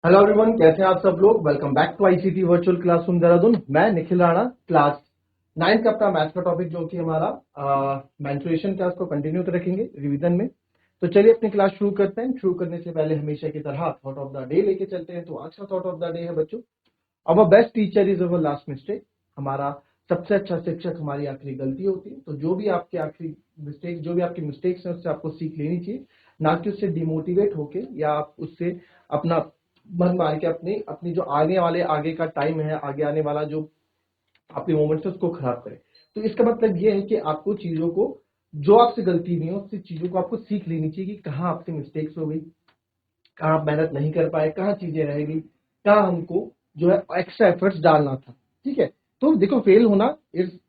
Hello everyone, कैसे हैं आप सब लोग। Welcome back to ICT virtual classroom Dehradun. मैं निखिल राणा, क्लास 9 का अपना मैथ्स का टॉपिक जो कि हमारा मेंस्ट्रुएशन क्लास को कंटिन्यू रखेंगे रिवीजन में। तो चलिए अपनी क्लास शुरू करते हैं। शुरू करने से पहले हमेशा की तरह थॉट ऑफ द डे लेके चलते हैं। तो आज का थॉट ऑफ द डे है बच्चों, our best teacher is our last mistake. हमारा सबसे अच्छा शिक्षक हमारी आखिरी गलती होती है। तो जो भी आपकी आखिरी मिस्टेक, जो भी आपकी मिस्टेक्स हैं, उससे आपको सीख लेनी चाहिए, ना कि उससे डिमोटिवेट होके या आप उससे अपना मन मार के अपनी अपनी जो आगे का टाइम है, आगे आने वाला जो आपके मोमेंट्स है, उसको खराब करें। तो इसका मतलब ये है कि आपको चीजों को, जो आपसे गलती नहीं हो, उससे चीजों को आपको सीख लेनी चाहिए कि कहाँ आपसे मिस्टेक्स हो गई, कहाँ आप मेहनत नहीं कर पाए, कहाँ चीजें रह गई, कहाँ हमको जो है एक्स्ट्रा एफर्ट्स डालना था। ठीक है। तो देखो, फेल होना इज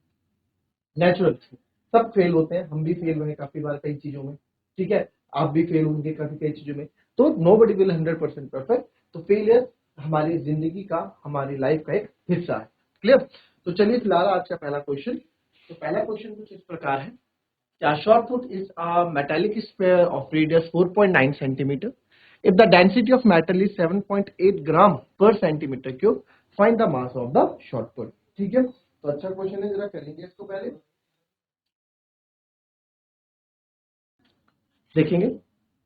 नेचुरल। सब फेल होते हैं, हम भी फेल हुए काफी बार कई चीजों में। ठीक है। आप भी फेल होंगे काफी कई चीजों में। तो नो बडी विल 100% परफेक्ट। तो फेलियर हमारी जिंदगी का, हमारी लाइफ का एक हिस्सा है। क्लियर। तो चलिए फिलहाल आज का पहला क्वेश्चन। तो पहला क्वेश्चन कुछ इस प्रकार है। क्या शॉर्टफुट is a metallic sphere of radius 4.9 centimetre. If the density of metal is 7.8 gram per centimeter cube, find the mass of the shot put। ठीक है। तो अच्छा क्वेश्चन है, जरा करेंगे इसको पहले देखेंगे।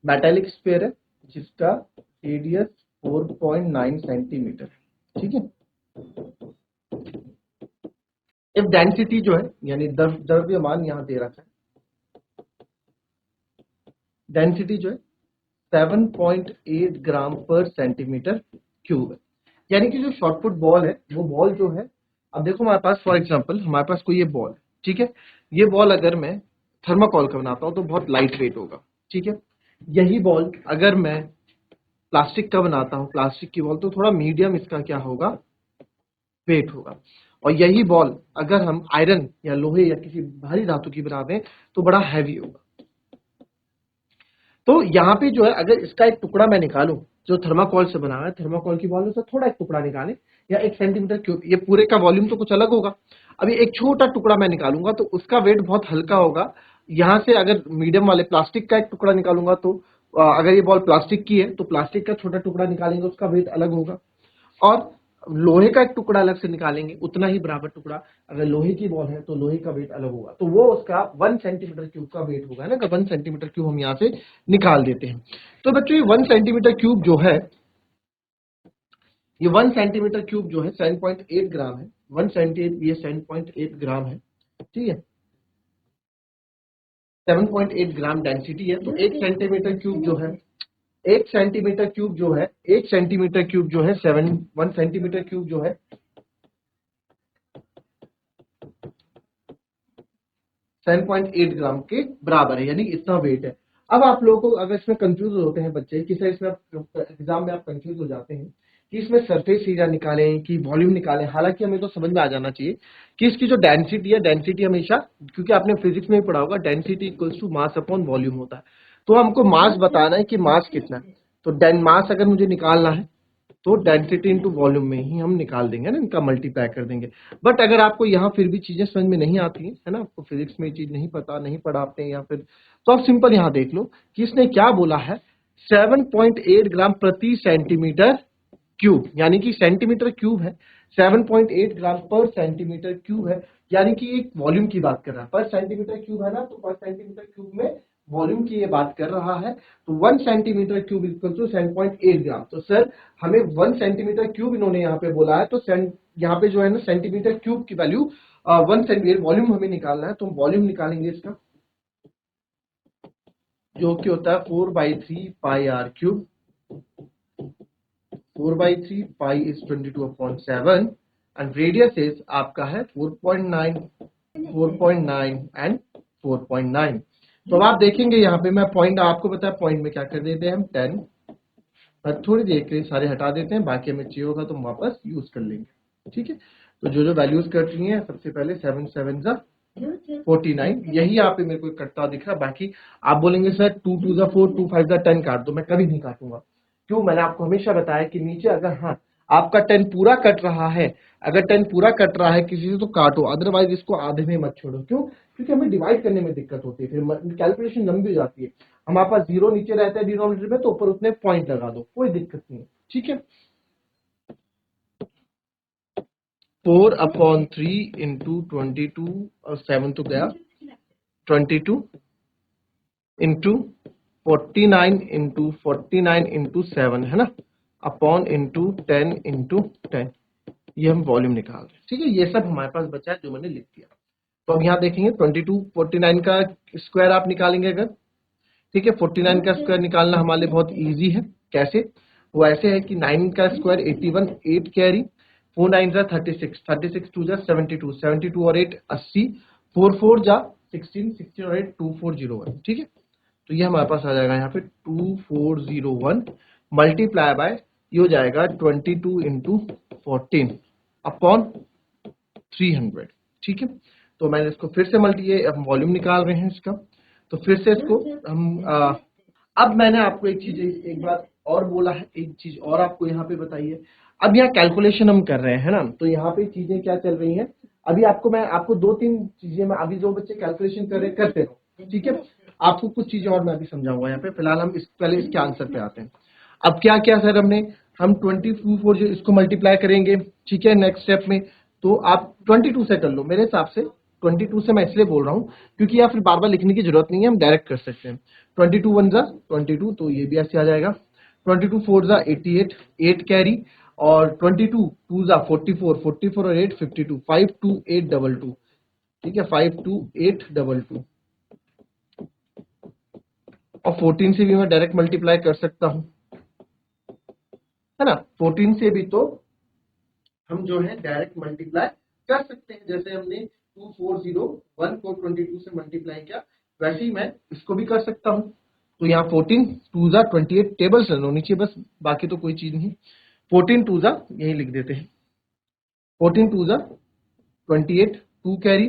मेटालिक स्फीयर है जिसका रेडियस 4.9 सेंटीमीटर है। ठीक है। इफ डेंसिटी जो है, यानी द्रव्यमान यहां दे रखा है, डेंसिटी जो है 7.8 ग्राम पर सेंटीमीटर क्यूब है। यानी कि जो शॉर्टपुट बॉल है, वो बॉल जो है, अब देखो हमारे पास फॉर एग्जांपल हमारे पास कोई ये बॉल है। ठीक है। ये बॉल अगर मैं थर्माकोल का बनाता हूं तो बहुत लाइट वेट होगा। ठीक है। यही बॉल अगर मैं प्लास्टिक का बनाता हूं, प्लास्टिक की बॉल, तो थोड़ा मीडियम इसका क्या होगा, वेट होगा। और यही बॉल अगर हम आयरन या लोहे या किसी भारी धातु की बना दें तो बड़ा हैवी होगा। तो यहाँ पे जो है, अगर इसका एक टुकड़ा मैं निकालूं जो थर्माकोल से बना है, थर्माकोल की बॉल में से थोड़ा एक टुकड़ा निकालें या 1 सेंटीमीटर क्यूब, ये पूरे का वॉल्यूम तो कुछ अलग होगा। अभी एक छोटा टुकड़ा मैं निकालूंगा तो उसका वेट बहुत हल्का होगा। यहाँ से अगर मीडियम वाले प्लास्टिक का एक टुकड़ा निकालूंगा तो अगर ये बॉल प्लास्टिक की है तो प्लास्टिक का छोटा टुकड़ा निकालेंगे, उसका वेट अलग होगा। और लोहे का एक टुकड़ा अलग से निकालेंगे, उतना ही बराबर टुकड़ा अगर लोहे की बॉल है तो लोहे का वेट अलग होगा। तो वो उसका 1 सेंटीमीटर क्यूब का वेट होगा ना। 1 सेंटीमीटर क्यूब हम यहाँ से निकाल देते हैं। तो बच्चों ये 1 सेंटीमीटर क्यूब जो है, ये 1 सेंटीमीटर क्यूब जो है 7.8 ग्राम है। 1 सेंटीमीटर ये 7.8 ग्राम है। ठीक है। 7.8 ग्राम डेंसिटी है। तो 1 सेंटीमीटर क्यूब जो है, 1 सेंटीमीटर क्यूब जो है, 1 सेंटीमीटर क्यूब जो है 1 सेंटीमीटर क्यूब जो है 7.8 ग्राम के बराबर है, यानी इतना वेट है। अब आप लोगों को अगर इसमें कंफ्यूज होते हैं बच्चे कि सर इसमें एग्जाम में आप कंफ्यूज हो जाते हैं कि इसमें सरफेस एरिया निकालें कि वॉल्यूम निकालें, हालांकि हमें तो समझ में आ जाना चाहिए कि इसकी जो डेंसिटी है, डेंसिटी हमेशा, क्योंकि आपने फिजिक्स में भी पढ़ा होगा, density equals to mass upon volume होता है। तो हमको मास बताना है कि मास कितना है। तो मास अगर मुझे निकालना है तो डेंसिटी इंटू वॉल्यूम में ही हम निकाल देंगे ना, इनका मल्टीप्लाई कर देंगे। बट अगर आपको यहाँ फिर भी चीजें समझ में नहीं आती है ना, आपको फिजिक्स में ये चीज नहीं पता, नहीं पढ़ा आपने, या फिर, तो आप सिंपल यहाँ देख लो कि इसने क्या बोला है, 7.8 ग्राम प्रति सेंटीमीटर क्यूब, यानी कि सेंटीमीटर क्यूब है, 7.8 ग्राम पर सेंटीमीटर क्यूब है। यानी कि एक वॉल्यूम की बात कर रहा है, पर सेंटीमीटर क्यूब है ना, तो पर सेंटीमीटर क्यूब में वॉल्यूम की ये बात कर रहा है। तो 1 सेंटीमीटर क्यूब इक्वल टू 7.8 ग्राम। तो सर हमें 1 सेंटीमीटर क्यूब इन्होंने यहाँ पे बोला है, तो यहाँ पे जो है ना सेंटीमीटर क्यूब की वैल्यू 1 सेंटीमीटर वॉल्यूम हमें निकालना है। तो वॉल्यूम निकालेंगे इसका, जो कि होता है 4/3 पाई r cube. 4/3 is 22/7 and radius is आपका है 4.9, 4.9 एंड 4.9। तो अब आप देखेंगे यहाँ पे मैं पॉइंट, आपको पता है पॉइंट में क्या कर देते हैं हम 10, पर थोड़ी देर के लिए सारे हटा देते हैं, बाकी हमें चाहिए होगा तो हम वापस यूज कर लेंगे। ठीक है। तो जो जो वैल्यूज कट रही है, सबसे पहले 7 7 जा 49, यही यहाँ पे मेरे को कटता दिख रहा है। बाकी आप बोलेंगे सर 2 2 जा 4, 2 5 जा 10 काट दो, मैं कभी नहीं काटूंगा। क्यों, मैंने आपको हमेशा बताया कि नीचे अगर, हाँ, आपका 10 पूरा कट रहा है, अगर 10 पूरा कट रहा है किसी से तो काटो, अदरवाइज इसको आधे में मत छोड़ो। क्यों? क्योंकि हमें डिवाइड करने में दिक्कत होती है, फिर कैलकुलेशन लंबी हो जाती है। हमारे पास 0 नीचे रहता है डिनोमिनेटर में, तो ऊपर उतने पॉइंट लगा दो, कोई दिक्कत नहीं है, ठीक है। 4/3 इंटू 22 और 7 तो गया, 22 इंटू 49 इंटू 49 इंटू 7 है ना, अपॉन इंटू 10 इंटू 10, ये हम वॉल्यूम निकाल रहे हैं, ठीक है। ये सब हमारे पास बचा है जो मैंने लिख दिया। तो अब यहाँ देखेंगे 22 49 का स्क्वायर आप निकालेंगे अगर, ठीक है। 49 का स्क्वायर निकालना हमारे लिए बहुत इजी है। कैसे? वो ऐसे है कि 9 का स्क्वायर 81, 8 कैरी, 4 9 जा 36, 36 2 जा 72, 72 और 8 80, 4 4 जा 16, 16 और 8 2401, ठीक है। तो ये हमारे पास आ जाएगा यहाँ पे 2401 मल्टीप्लाई बाय, ये हो जाएगा 22 इंटू 14 अपॉन 300, ठीक है। तो मैंने इसको फिर से ये हम वॉल्यूम निकाल रहे हैं इसका, तो फिर से इसको हम अब मैंने आपको एक चीज एक बार और बोला है, एक चीज और आपको यहाँ पे बताइए। अब यहाँ कैलकुलेशन हम कर रहे हैं ना, तो यहाँ पे चीजें क्या चल रही हैं, अभी मैं आपको 2-3 चीजें मैं अभी जो बच्चे कैलकुलेशन कर रहे हैं करते रहो, ठीक है। आपको कुछ चीजें और मैं अभी समझाऊंगा यहाँ पे, फिलहाल हम पहले इसके आंसर पे आते हैं। अब क्या क्या सर हम 24 जो इसको मल्टीप्लाई करेंगे, ठीक है, नेक्स्ट स्टेप में। तो आप 22 से कर लो, मेरे हिसाब से 22 से मैं इसलिए बोल रहा हूँ क्योंकि या फिर बार बार लिखने की जरूरत नहीं है, हम डायरेक्ट कर सकते हैं। 22 1 जा 22, तो ये भी ऐसे आ जाएगा। 22 4 जा 88, 8 कैरी, और 22 2 जा 44, 44 और 8 52, 52822, ठीक है, 52822। और 14 से भी मैं डायरेक्ट मल्टीप्लाई कर सकता हूँ, है ना। 14 से भी तो हम जो है डायरेक्ट मल्टीप्लाई कर सकते हैं, जैसे हमने 2401 को 22 से मल्टीप्लाई किया, वैसे ही मैं इसको भी कर सकता हूं। तो यहाँ 14 2 जा 28, टेबल्स रनो नीचे बस, बाकी तो कोई चीज नहीं। 14 2 जा यही लिख देते हैं, 14 2 जा 28, 2 कैरी,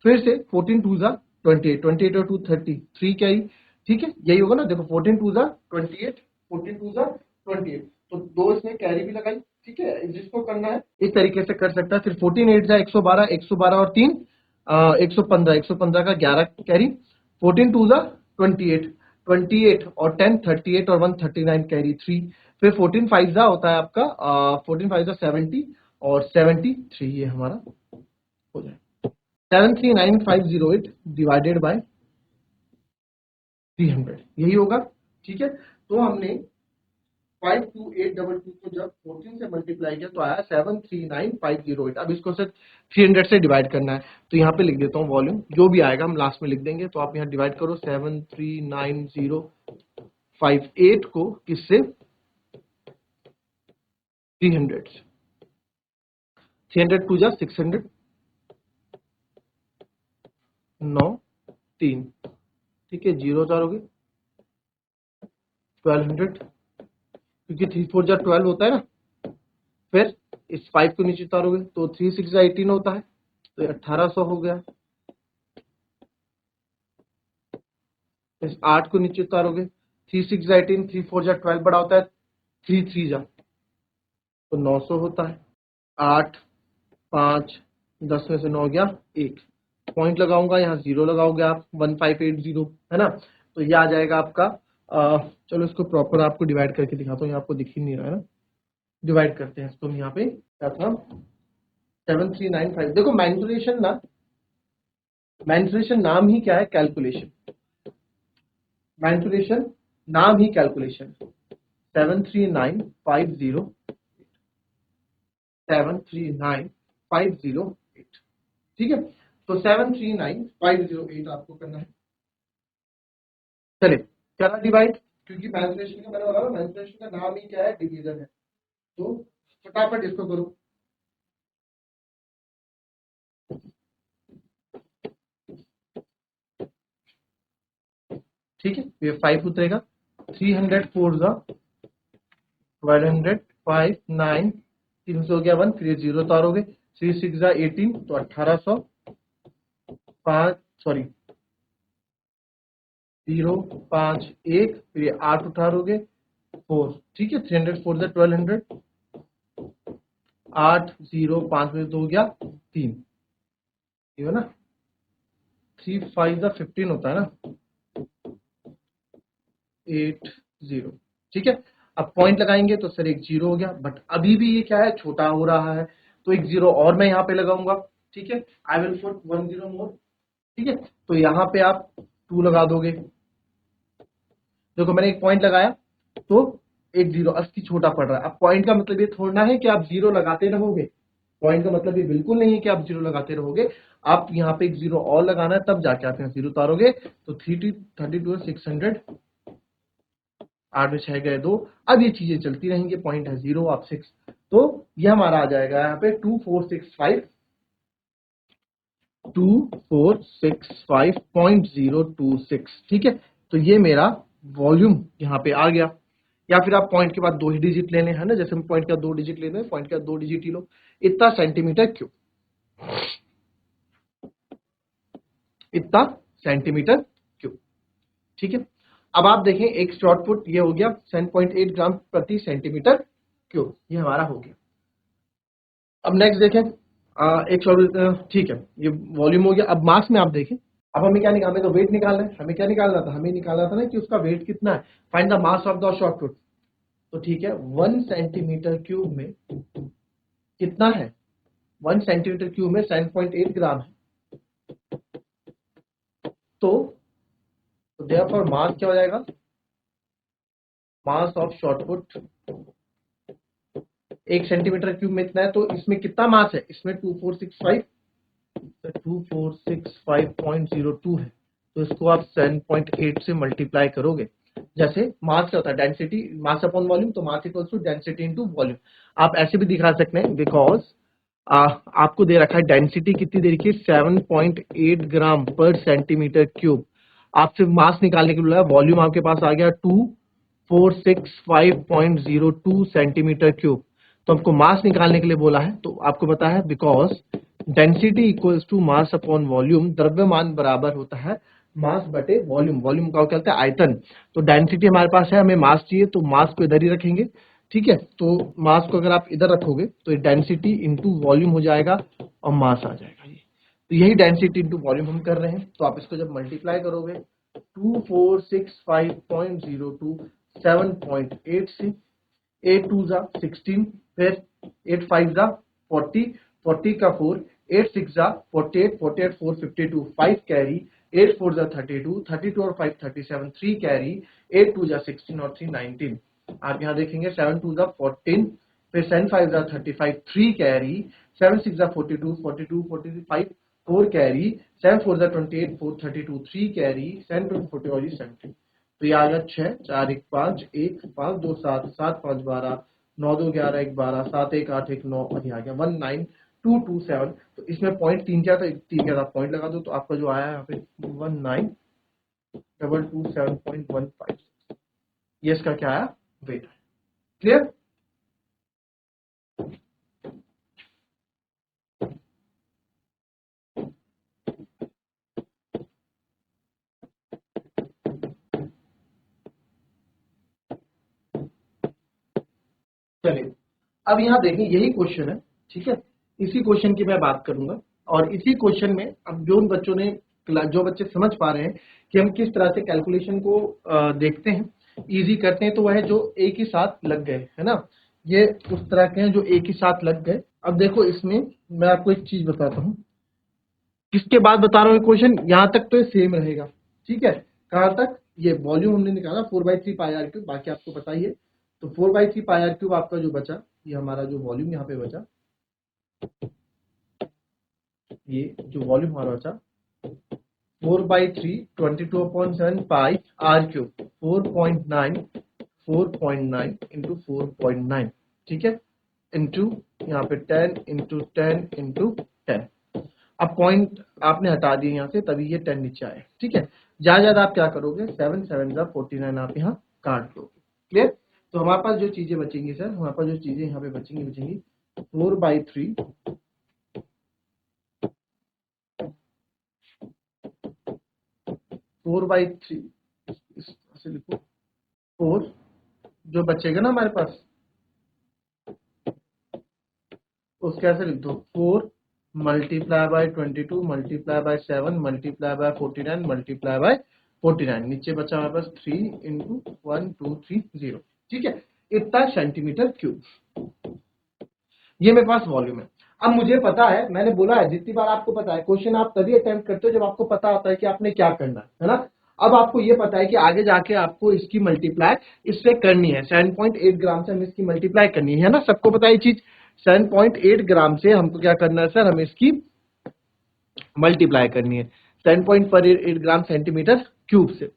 फिर से 14 2 जा 28, 28 और 2 30, 3 कैरी, ठीक है, यही होगा ना। देखो 14 2 जा 28, 14 2 जा 28, तो 2 इसमें कैरी भी लगाई, ठीक है। जिसको करना है इस तरीके से कर सकता है। फिर 14 8 जा 112, 112 और 3 115, 115 का 11 कैरी, 14 2 जा 28, 28 और 10 38 और 1 39 कैरी 3, फिर 14 5 जा होता है आपका 14 5 जा 70 और 73, ये हमारा हो जाए 739508 डिवाइडेड बाय 300, यही होगा, ठीक है। तो हमने 52822 को जब 14 से मल्टीप्लाई किया तो आया 739508। अब इसको सिर्फ 300 से डिवाइड करना है, तो यहाँ पे लिख देता हूँ वॉल्यूम, जो भी आएगा हम लास्ट में लिख देंगे। तो आप यहाँ डिवाइड करो 73905 को किससे, 300 से, 300 2 जा 600, 9 3, ठीक है, 0 4 हो गए 1200, क्योंकि 3 4 जा 12 होता है ना। फिर इस 5 को नीचे उतारोगे तो 3 6 जा 18 होता है, तो 1800 हो गया। इस 8 को नीचे उतारोगे, 3 6 जा 18, 3 4 जा 12 बड़ा होता है, 3 3 जा तो 900 होता है। 8 5 10 में से 9 गया 1, पॉइंट लगाऊंगा, यहाँ 0 लगाओगे आप, 1580, है ना। तो ये आ जाएगा आपका चलो इसको प्रॉपर आपको डिवाइड करके दिखाता हूँ, यहाँ आपको दिख ही नहीं रहा है ना। डिवाइड करते हैं इसको हम, यहाँ पे क्या था 7395। देखो मैनिपुलेशन नाम ही क्या है, कैलकुलेशन। मैनिपुलेशन नाम ही कैलकुलेशन। 739508, 739508, ठीक है। तो 739508 आपको करना है। चले करा डिवाइड, क्योंकि मैनिपुलेशन का मैंने बोला मैनिपुलेशन का नाम ही क्या है, डिवीजन है। तो फटाफट इसको करो। ठीक है, ये 5 उतरेगा, 300 4 जा 1200, 5 9 3 से हो गया 1, फिर ये 0 उतारोगे, 3 6 जा 18, तो 1800, 5 सॉरी 0 5 1, फिर ये 8 उतारोगे 4, ठीक है, 300 4 जा 1200, 8 0 5 में तो हो गया 3, ये है ना। 3 5 जा 15 होता है ना, 0.80। ठीक है, अब पॉइंट लगाएंगे तो सर एक जीरो हो गया, बट अभी भी ये क्या है, छोटा हो रहा है, तो एक जीरो और मैं यहाँ पे लगाऊंगा। ठीक है, आई विल पुट 1 0 मोर। ठीक है, तो यहाँ पे आप 2 लगा दोगे। देखो मैंने एक पॉइंट लगाया तो एक जीरो, 80 छोटा पड़ रहा है। अब पॉइंट का मतलब ये थोड़ा है कि आप जीरो लगाते रहोगे, पॉइंट का मतलब ये बिल्कुल नहीं है कि आप जीरो लगाते रहोगे। आप यहाँ पे एक जीरो और लगाना है, तब जाके आप यहाँ जीरो उतारोगे। तो 32 600, 8 में 6 गए 2। अब ये चीजें चलती रहेंगी, पॉइंट है 0, आप 6, तो ये हमारा आ जाएगा यहाँ पे 2465.026। ठीक है, तो ये मेरा वॉल्यूम यहाँ पे आ गया। या फिर आप पॉइंट के बाद 2 ही डिजिट ले लें, है ना, जैसे हम पॉइंट का 2 डिजिट लेते हैं, पॉइंट का 2 डिजिट ही लो। इतना सेंटीमीटर क्यूब, इतना सेंटीमीटर क्यूब। ठीक है, अब आप देखें एक शॉर्ट पुट ये हो गया 7.8 ग्राम प्रति सेंटीमीटर क्यूब, ये हमारा हो गया। अब नेक्स्ट देखें एक शॉर्ट, ठीक है, ये वॉल्यूम हो गया। अब मास में आप देखें, अब हमें क्या निकालना है, तो वेट निकालना है। हमें क्या निकालना था, हमें निकालना था ना कि उसका वेट कितना है, find the mass of the short put. तो ठीक है, 1 सेंटीमीटर क्यूब में कितना है, 1 सेंटीमीटर क्यूब में 7.8 ग्राम है। तो देयरफॉर मास क्या हो जाएगा, mass of short put 1 centimetre cube में इतना है, तो इसमें कितना मास है, इसमें 2465.02 है। तो इसको आप 7.8 से मल्टीप्लाई करोगे। जैसे मास क्या होता है, डेंसिटी, मास अपॉन वॉल्यूम, तो mass equals to density into volume. आप ऐसे भी दिखा सकते हैं, बिकॉज आपको दे रखा है डेंसिटी कितनी दे रखी है, 7.8 ग्राम पर सेंटीमीटर क्यूब। आपसे मास निकालने के लिए वॉल्यूम आपके पास आ गया 2465.02 सेंटीमीटर क्यूब। तो आपको मास निकालने के लिए बोला है, तो आपको पता है because density equals to mass upon volume, द्रव्यमान बराबर होता है मास बटे वॉल्यूम। वॉल्यूम का क्या होता है, आयतन। तो डेंसिटी हमारे पास है, हमें मास चाहिए, तो मास को इधर ही रखेंगे। ठीक है, तो मास को अगर आप इधर रखोगे तो डेंसिटी इंटू वॉल्यूम हो जाएगा और मास आ जाएगा ये। तो यही डेंसिटी इंटू वॉल्यूम हम कर रहे हैं। तो आप इसको जब मल्टीप्लाई करोगे 2465.02 7.8 से, 8 2 जा 16, फिर 8 5 जा 40, 40 का 4, 8 6 जा 48, 48 4 52, 5 कैरी, 8 4 जा 32, 32 और 5 37, 3 कैरी, 8 2 जा 16 और 3 19। आप यहाँ देखेंगे 7 2 जा 14, फिर 7 5 जा 35, 3 कैरी, 7 6 जा 42, 42 45, 4 कैरी, 7 4 जा 28, 4 32, 3 कैरी, 7 2 40 और 17। तो ये आ गया 6 4 1 5 1 5 2 7 7 5 12 9 2 11 1 12 7 1 8 1 9 और ये आ गया 19227। तो इसमें पॉइंट 3 क्या था, 3 क्या था, पॉइंट लगा दो तो आपका जो आया यहाँ पे 19227.15, ये इसका क्या आया, वेट। क्लियर। चलिए अब यहाँ देखिए यही क्वेश्चन है। ठीक है, इसी क्वेश्चन की मैं बात करूंगा, और इसी क्वेश्चन में अब जो बच्चों ने, जो बच्चे समझ पा रहे हैं कि हम किस तरह से कैलकुलेशन को देखते हैं, इजी करते हैं, तो वह जो एक ही साथ लग गए, है ना, ये उस तरह के हैं जो एक ही साथ लग गए। अब देखो इसमें मैं आपको एक चीज बताता हूँ, किसके बाद बता रहा हूँ क्वेश्चन, यहाँ तक तो ये सेम रहेगा। ठीक है, कहाँ तक, ये वॉल्यूम हमने निकाला 4/3 पाई आर क्यूब, बाकी आपको पता ही है। तो 4/3 पाई आर क्यूब आपका जो बचा, ये हमारा जो वॉल्यूम यहाँ पे बचा, ये जो वॉल्यूम हमारा बचा 4/3 22/7 पाई आर क्यूब 4.9 इंटू 4.9। ठीक है, इंटू यहाँ पे 10 इंटू 10 इंटू 10। अब पॉइंट आपने हटा दिए यहाँ से, तभी ये 10 नीचे आए। ठीक है, ज्यादा ज्यादा आप क्या करोगे, 7 7 जा 49 आप यहाँ काट लोगे। क्लियर। तो हमारे पास जो चीजें बचेंगी सर, हमारे पास जो चीजें यहाँ पे बचेंगी 4/3 4/3 से लिखो 4, जो बचेगा ना हमारे पास उसके ऐसे लिख दो 4 multiply by 22 multiply by 7 multiply by 49 multiply by 49, नीचे बचा हमारे पास 3 इंटू 1 2 3 0, ठीक है, इतना सेंटीमीटर क्यूब, ये मेरे पास वॉल्यूम है। अब मुझे पता है, मैंने बोला है जितनी बार आपको पता है, क्वेश्चन आप तभी अटेम्प्ट करते हो जब आपको पता होता है कि आपने क्या करना है ना। अब आपको ये पता है कि आगे जाके आपको इसकी मल्टीप्लाई इससे करनी है, 7.8 ग्राम से हमें इसकी मल्टीप्लाई करनी है ना, सबको पता है ये चीज। 7.8 ग्राम से हमको क्या करना है सर, हमें इसकी मल्टीप्लाई करनी है 7.8 ग्राम सेंटीमीटर क्यूब से।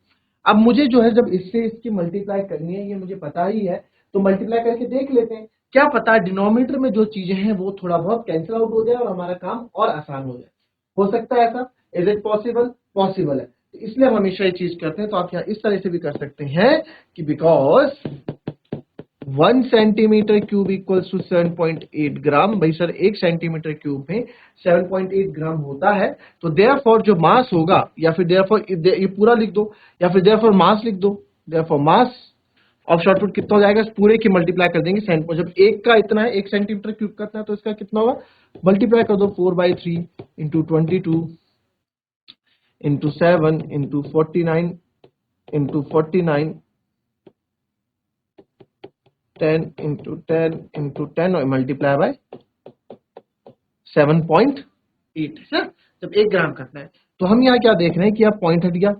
अब मुझे जो है जब इससे इसकी मल्टीप्लाई करनी है, ये मुझे पता ही है, तो मल्टीप्लाई करके देख लेते हैं, क्या पता डिनोमिनेटर में जो चीजें हैं वो थोड़ा बहुत कैंसिल आउट हो जाए और हमारा काम और आसान हो जाए। हो सकता है ऐसा? Is it possible? पॉसिबल है। तो इसलिए हम हमेशा ये चीज करते हैं। तो आप यहाँ इस तरह से भी कर सकते हैं कि because 1 centimetre cube equals to 7.8 gram. भाई सर 1 सेंटीमीटर क्यूब में 7.8 ग्राम होता है, तो देयरफॉर जो मास होगा, या फिर देयरफॉर ये पूरा लिख दो, या फिर देयरफॉर मास लिख दो, देयरफॉर मास ऑफ शॉर्टपुट कितना हो जाएगा, इस पूरे की मल्टीप्लाई कर देंगे। जब एक का इतना है, 1 सेंटीमीटर क्यूब करना है, तो इसका कितना होगा, मल्टीप्लाई कर दो 4/3 into 22 into 7 into 49 into 49 10 into 10 into 10 और मल्टीप्लाई बाय 7.8 सर, जब 1 ग्राम करना है। तो हम यहाँ क्या देख रहे हैं कि आप पॉइंट हट गया,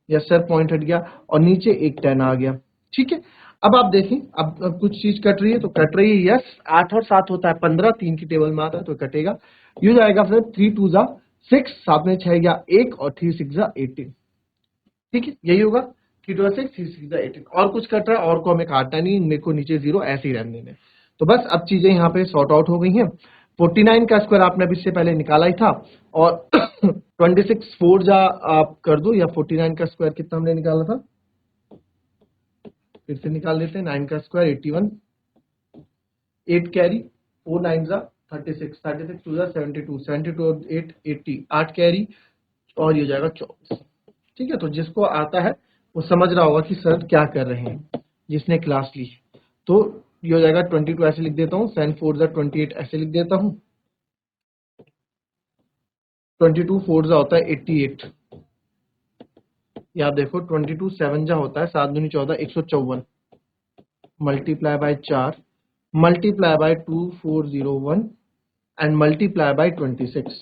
यस सर पॉइंट हट गया, और नीचे एक 10 आ गया, ठीक है। अब आप देखें, अब कुछ चीज कट रही है, तो कट रही है, यस 8 और 7 होता है 15, 3 की टेबल में आता है तो कटेगा, ये जाएगा फिर 3 2 जा 6, 7 में 6 गया 1 और 3 6 जा 18, ठीक है, यही होगा 3 2 6 3 6 जा 18। और कुछ कट रहा है और को हमें काटना नहीं, मेरे को नीचे 0 ऐसे ही रहने देने। तो बस अब चीजें यहाँ पे सॉर्ट आउट हो गई हैं। 49 का स्क्वायर आपने अभी इससे पहले निकाला ही था, और 26 4 जा आप कर दो, या 49 का स्क्वायर कितना हमने निकाला था, फिर से निकाल लेते हैं। 9 का स्क्वायर 81, 8 कैरी 4 9 जा 36, 36 2 जा 72, 72 और 8 80, 8 कैरी और ये हो जाएगा 24, ठीक है। तो जिसको आता है वो समझ रहा होगा कि सर क्या कर रहे हैं, जिसने क्लास ली है। तो ये हो जाएगा 22 ऐसे लिख देता हूँ, 7 4 जा 28 ऐसे लिख देता हूँ, 22 4 जा होता है 88, ये आप देखो 22 7 जा होता है 7 दूनी 14 154, multiply by 4 multiply by 2401 and multiply by 26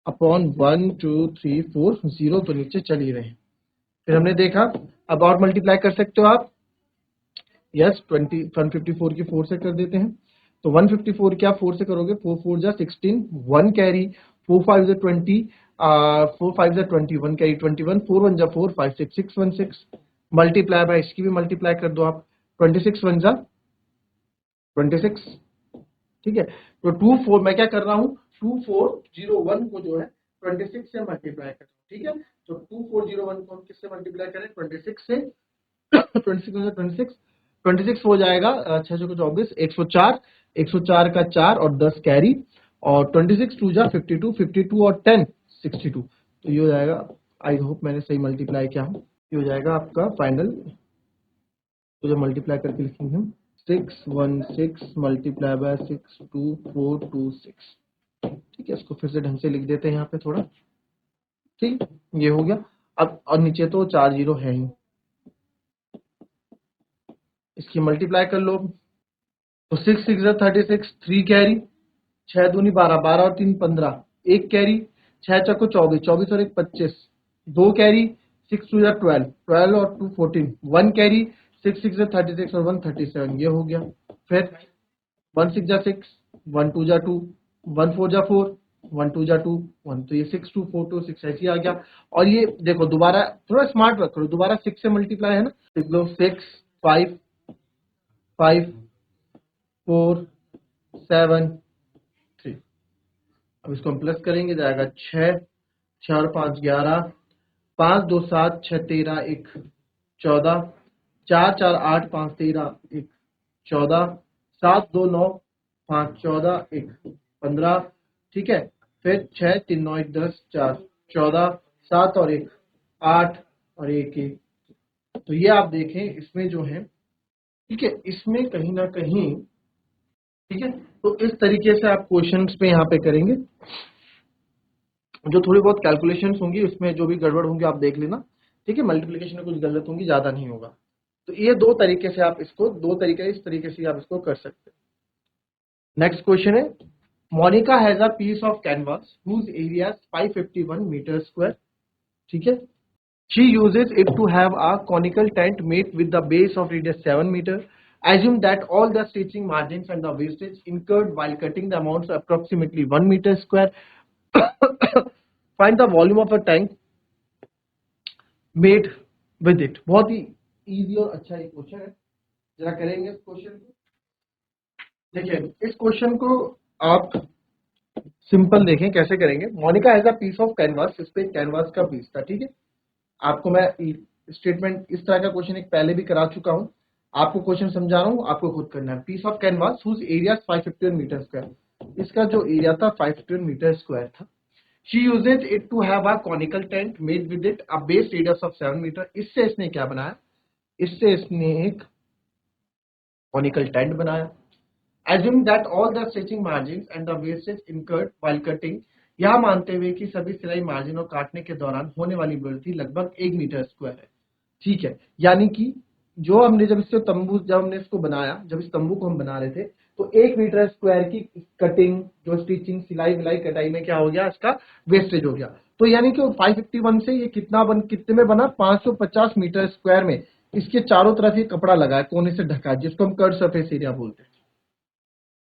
upon 1 2 3 4 0, तो नीचे चल ही रहे हैं। फिर हमने देखा, अब और मल्टीप्लाई कर सकते हो आप, यस 154 की 4 से कर देते हैं, तो 154 क्या 4 से करोगे, 4 4 जा 16, 1 कैरी 4 5 जा 20, 4 5 जा 20, 1 कैरी 21, 4 1 जा 4 5 6 6 1 6, मल्टीप्लाई बाय इसकी भी मल्टीप्लाई कर दो आप, 26 1 जा 26, ठीक है। तो 2 4 मैं क्या कर रहा हूँ, 2401 को जो है 26 से मल्टीप्लाई कर, ठीक है। तो 2401 को हम किससे मल्टीप्लाई करें, 26 से, 26 26 हो जाएगा 6 को 24, 104, 104 का 4 और 10 कैरी, और 26 2 जा 52, 52 और 10 62, तो ये हो जाएगा, आई होप मैंने सही मल्टीप्लाई किया हूँ, ये हो जाएगा आपका फाइनल, तो जो मल्टीप्लाई करके लिखेंगे हम 616 मल्टीप्लाई बाय 62426, ठीक है। इसको फिर से ढंग से लिख देते हैं यहाँ पे थोड़ा, ठीक, ये हो गया। अब और नीचे तो 4 जीरो है ही, इसकी मल्टीप्लाई कर लो, तो 6 6 36, 3 कैरी, 6 दूनी 12, 12 और 3 15, 1 कैरी, 6 चक्को 24, 24 और 1 25, 2 कैरी, 6 2 12, 12 और 2 14, 1 कैरी, 6 6 36 और 1 37, ये हो गया। फिर 1 6 जा 6, 1 2 जा 2, 1 4 जा 4, 1 2 जा 2 1, तो ये 6 2 4 2 6 ऐसे ही आ गया। और ये देखो दोबारा थोड़ा स्मार्ट वर्क करो, दोबारा 6 से मल्टीप्लाई है ना, लिख लो 6 5 5 4 7 3, अब इसको हम प्लस करेंगे, जाएगा 6 6 और 5 11, 5 2 7 6 13 1 14, 4 4 8 5 13 1 14, 7 2 9 5 14 1 15, ठीक है। फिर 6 3 9 1 10 4 14, 7 और 1 8 और 1 1, तो ये आप देखें इसमें जो है, ठीक है, इसमें कहीं ना कहीं, ठीक है। तो इस तरीके से आप क्वेश्चंस पे यहाँ पे करेंगे, जो थोड़ी बहुत कैलकुलेशंस होंगी उसमें जो भी गड़बड़ होंगी आप देख लेना, ठीक है। मल्टीप्लिकेशन में कुछ गलत होंगी, ज्यादा नहीं होगा। तो ये दो तरीके से आप इसको, दो तरीके इस तरीके से आप इसको कर सकते हैं। नेक्स्ट क्वेश्चन है, Monica has a piece of canvas whose area 551 metre square, ठीक है। She uses it to have a conical tent made with the base of radius 7 meter. Assume that all the stitching margins and the wastage incurred while cutting the amounts approximately 1 meter square. Find the volume of a tank made with it. बहुत ही easy और अच्छा एक question है, जरा करेंगे इस question को। देखिए इस क्वेश्चन को आप सिंपल देखें कैसे करेंगे। Monica has a piece of canvas, इस पे कैनवास का पीस था, ठीक है। आपको मैं स्टेटमेंट इस तरह का क्वेश्चन एक पहले भी करा चुका हूं, आपको क्वेश्चन समझा रहा हूं, आपको खुद करना है। Piece of canvas whose area 551 metre square, इसका जो एरिया था 551 मीटर स्क्वायर था। She uses it to have a conical tent made with it a base radius of 7 metre. इससे इसने क्या बनाया, इससे इसने एक कॉनिकल टेंट बनाया। Assume that all the stitching margins and the wastage incurred while cutting, यह मानते हुए कि सभी सिलाई मार्जिन और काटने के दौरान होने वाली वृद्धि लगभग 1 मीटर स्क्वायर है, ठीक है। यानी कि जो हमने जब इससे तंबू, जब हमने इसको बनाया, जब इस तंबू को हम बना रहे थे, तो 1 मीटर स्क्वायर की कटिंग, जो स्टिचिंग, सिलाई विलाई कटाई में क्या हो गया, इसका वेस्टेज हो गया। तो यानी कि 551 से ये कितने में बना, 550 मीटर स्क्वायर में इसके चारों तरफ ये कपड़ा लगा है, कोने से ढका है, जिसको हम कर्व सरफेस एरिया बोलते हैं।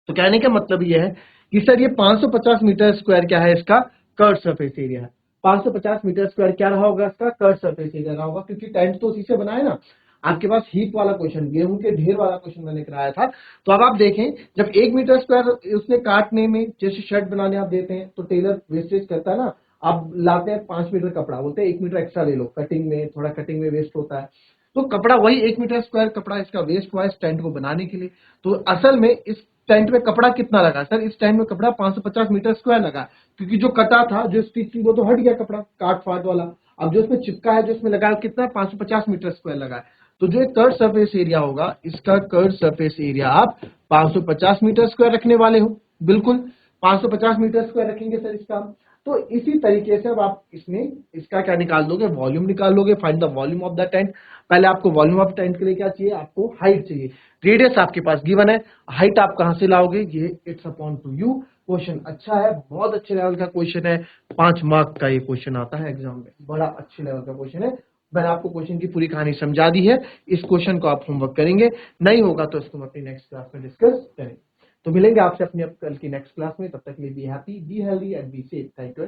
तो कहने का मतलब ये है कि सर ये 550 मीटर स्क्वायर क्या है, इसका कर्व सरफेस एरिया है। 550 मीटर स्क्वायर क्या रहा होगा, इसका कर्व सरफेस एरिया रहा होगा, क्योंकि टेंट तो उसी से बना है ना। आपके पास हीप वाला क्वेश्चन, गेहूं के ढेर वाला क्वेश्चन मैंने कराया था। तो अब आप देखें, जब 1 मीटर स्क्वायर उसने काटने में, जैसे शर्ट बनाने आप देते हैं तो टेलर वेस्टेज करता है ना, आप लाते हैं 5 मीटर कपड़ा, बोलते हैं 1 मीटर एक्स्ट्रा ले लो, कटिंग में थोड़ा, कटिंग में वेस्ट होता है, तो कपड़ा वही 1 मीटर स्क्वायर कपड़ा इसका वेस्ट हुआ इस टेंट को बनाने के लिए। तो असल में इस टेंट में कपड़ा कितना लगा सर, इस टेंट में कपड़ा 550 मीटर स्क्वायर लगा, क्योंकि जो कटा था, जो स्टिच थी, वो तो हट गया कपड़ा, काट फाट वाला। अब जो इसमें चिपका है, जो इसमें लगा है, कितना 550 मीटर स्क्वायर लगा है। तो जो एक कर्व सरफेस एरिया होगा, इसका कर्व सरफेस एरिया आप 550 मीटर स्क्वायर रखने वाले हो, बिल्कुल 550 मीटर स्क्वायर रखेंगे सर इसका। तो इसी तरीके से अब आप इसमें इसका क्या निकाल दोगे, वॉल्यूम निकाल लोगे। Find the volume of the tent. पहले आपको वॉल्यूम ऑफ टेंट के लिए क्या चाहिए, आपको हाइट चाहिए। रेडियस आपके पास गिवन है, हाइट आप कहां से लाओगे, ये it's upon two you. Question अच्छा है, बहुत अच्छे लेवल का क्वेश्चन है, 5 मार्क का ये क्वेश्चन आता है एग्जाम में, बड़ा अच्छे लेवल का क्वेश्चन है। मैंने आपको क्वेश्चन की पूरी कहानी समझा दी है, इस क्वेश्चन को आप होमवर्क करेंगे, नहीं होगा तो इसको हम अपनी नेक्स्ट क्लास में डिस्कस करेंगे। तो मिलेंगे आपसे अपनी कल की नेक्स्ट क्लास में, तब तक के लिए be happy, be healthy and be safe. Thank you.